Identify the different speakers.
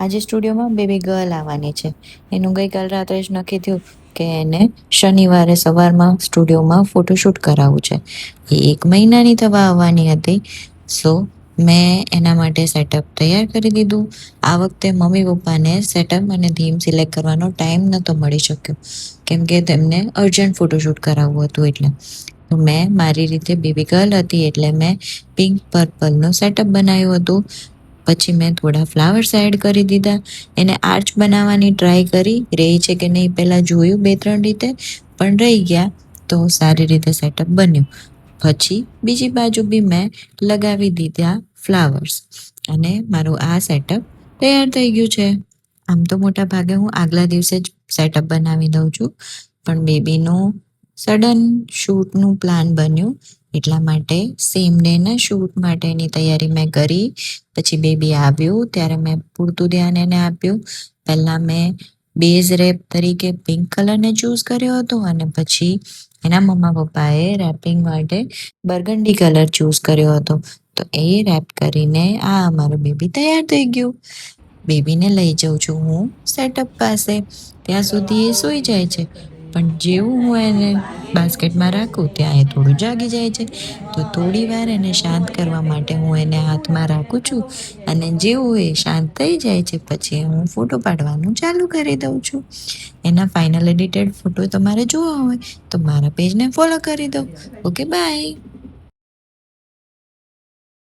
Speaker 1: આજે સ્ટુડિયોમાં baby girl આવવાની છે. એનું ગઈકાલ રાત્રે જ નક્કી થયું કે એને શનિવારે સવારમાં સ્ટુડિયોમાં ફોટોશૂટ કરાવવું છે. એ 1 મહિનાની થવા આવવાની હતી. સો મેં એના માટે સેટઅપ તૈયાર કરી દીધું. આ વખતે મમ્મી પપ્પાને સેટઅપ અને થીમ સિલેક્ટ કરવાનો ટાઈમ નહોતો મળી શક્યો, કેમ કે તેમને અર્જન્ટ ફોટોશૂટ કરાવવું હતું એટલે. તો મેં મારી રીતે બેબી ગર્લ હતી એટલે મેં પિંક પર્પલનું સેટઅપ બનાવ્યું હતું. પછી મેં થોડા ફ્લાવર્સ એડ કરી દીધા. એને આર્ચ બનાવવાની ટ્રાય કરી, રહી છે કે નહીં પહેલા જોયું 2-3 રીતે, પણ રહી ગયા તો સારી રીતે સેટઅપ બન્યું. પછી બીજી બાજુ બી મેં લગાવી દીધા ફ્લાવર્સ અને મારું આ સેટઅપ તૈયાર થઈ ગયું છે. આમ તો મોટા ભાગે હું આગલા દિવસે જ સેટઅપ બનાવી દઉં છું, પણ બેબીનું સડન શૂટનું પ્લાન બન્યું એટલા માટે સેમ ડે ના શૂટ માટેની તૈયારી મેં કરી. પછી બેબી આવ્યું ત્યારે મેં પૂરતું ધ્યાન એને આપ્યું. પહેલા મેં બેઝ રેપ તરીકે પિંક કલરને ચૂઝ કર્યો હતો અને પછી એના મમ્મા પપ્પાએ રેપિંગ માટે બર્ગન્ડી કલર ચૂઝ કર્યો હતો. તો એ રેપ કરીને આ અમારું બેબી તૈયાર થઈ ગયું. બેબીને લઈ જાઉં છું હું સેટઅપ પાસે. ત્યાં સુધી એ સૂઈ જાય છે, પણ જેવું હું એને બાસ્કેટમાં રાખું ત્યાં એ થોડું જાગી જાય છે. તો થોડી વાર એને શાંત કરવા માટે હું એને હાથમાં રાખું છું અને જેવું એ શાંત થઈ જાય છે પછી હું ફોટો પાડવાનું ચાલુ કરી દઉં છું. એના ફાઇનલ એડિટેડ ફોટો તમારે જોવા હોય તો મારા પેજને ફોલો કરી દો. Okay, by.